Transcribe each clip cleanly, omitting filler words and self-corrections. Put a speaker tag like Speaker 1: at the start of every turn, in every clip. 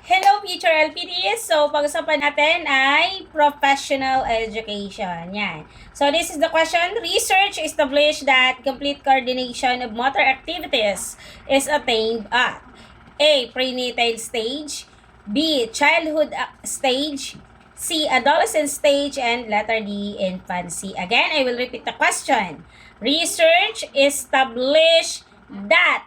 Speaker 1: Hello, future LPDs! So, pag-usapan natin ay professional education. Yan. So, this is the question. Research established that complete coordination of motor activities is attained at A. Prenatal stage, B. Childhood stage, C. Adolescent stage, and letter D. Infancy. Again, I will repeat the question. Research established that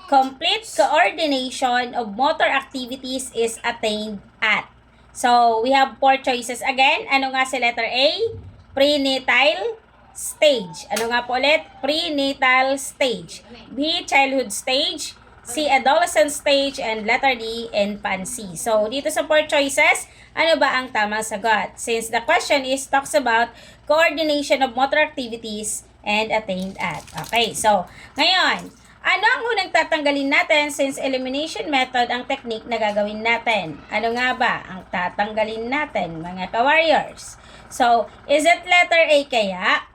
Speaker 1: complete coordination of motor activities is attained at. So, we have four choices again. Ano nga si letter A? Prenatal stage. Ano nga po ulit? Prenatal stage. B. Childhood stage. C. Adolescent stage. And letter D. Infancy. So, dito sa four choices, ano ba ang tamang sagot? Since the question is talks about coordination of motor activities and attained at. Okay, so, ngayon, ano ang unang tatanggalin natin since elimination method ang technique na gagawin natin? Ano nga ba ang tatanggalin natin, mga ka-warriors? So, is it letter A kaya?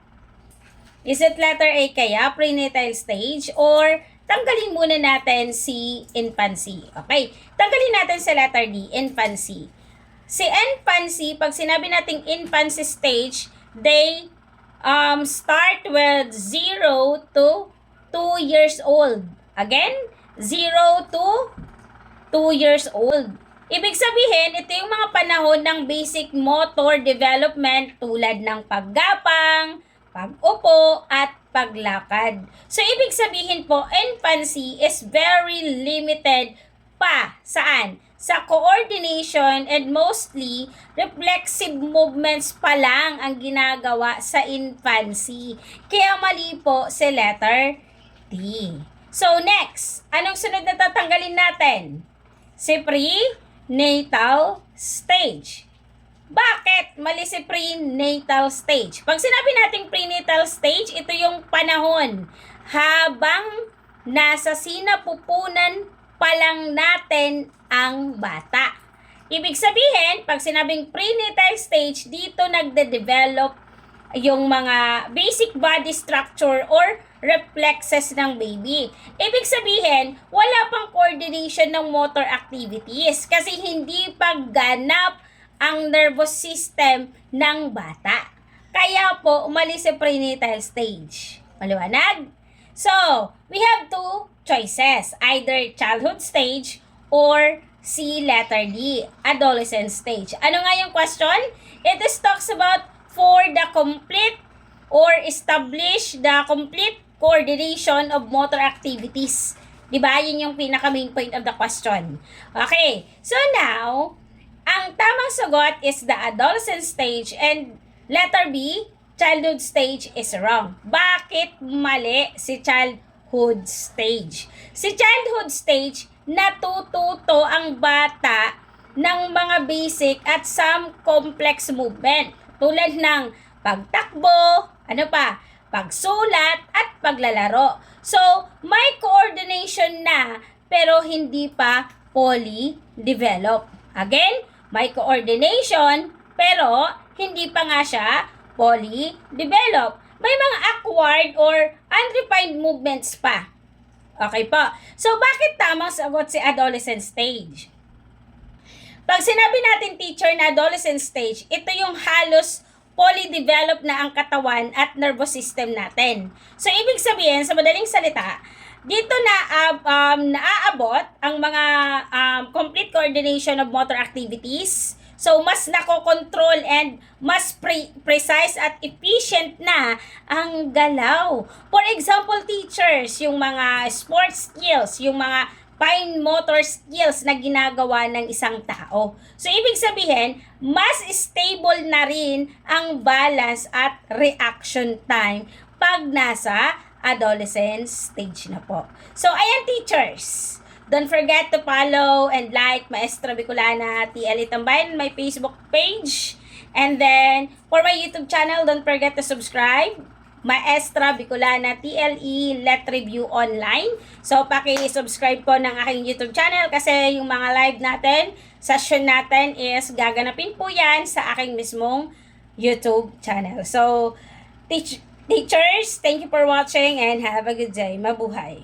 Speaker 1: Is it letter A kaya, prenatal stage? Or tanggalin muna natin si infancy? Okay, tanggalin natin sa letter D, infancy. Si infancy, pag sinabi nating infancy stage, they start with 0 to 2 years old. Again, 0 to 2 years old. Ibig sabihin, ito yung mga panahon ng basic motor development tulad ng paggapang, pag-upo, at paglakad. So, ibig sabihin po, infancy is very limited pa. Saan? Sa coordination and mostly reflexive movements pa lang ang ginagawa sa infancy. Kaya mali po si letter D. So, next, anong sunod na tatanggalin natin? Si prenatal stage. Bakit mali si prenatal stage? Pag sinabi nating prenatal stage, ito yung panahon habang nasa sinapupunan pa lang natin ang bata. Ibig sabihin, pag sinabing prenatal stage, dito nagde-develop yung mga basic body structure or reflexes ng baby. Ibig sabihin, wala pang coordination ng motor activities kasi hindi pa ganap ang nervous system ng bata. Kaya po, umalis sa prenatal stage. Maliwanag? So, we have two choices. Either childhood stage or C, letter D, adolescent stage. Ano nga yung question? It is talks about for the complete or establish the complete coordination of motor activities. Diba? Yun yung pinaka-main point of the question. Okay. So now, ang tamang sagot is the adolescent stage and letter B, childhood stage is wrong. Bakit mali si childhood stage? Si childhood stage, natututo ang bata ng mga basic at some complex movement. Tulad ng pagtakbo, ano pa, pagsulat, at paglalaro. So, may coordination na, pero hindi pa fully develop. Again, may coordination, pero hindi pa nga siya fully develop. May mga acquired or unrefined movements pa. Okay po. So, bakit tamang sagot si adolescent stage? Pag sinabi natin teacher na adolescent stage, ito yung halos fully developed na ang katawan at nervous system natin. So, ibig sabihin, sa madaling salita, dito na naaabot ang mga complete coordination of motor activities. So, mas nakokontrol and mas precise at efficient na ang galaw. For example, teachers, yung mga sports skills, yung mga fine motor skills na ginagawa ng isang tao. So, ibig sabihin, mas stable na rin ang balance at reaction time pag nasa adolescent stage na po. So, ayan teachers. Don't forget to follow and like Maestra Bicolana TLE Tambayan, my Facebook page. And then, for my YouTube channel, don't forget to subscribe. Maestra Bicolana TLE Let Review Online. So, paki-subscribe po ng aking YouTube channel kasi yung mga live natin, session natin is gaganapin po yan sa aking mismong YouTube channel. So, teachers, thank you for watching and have a good day. Mabuhay!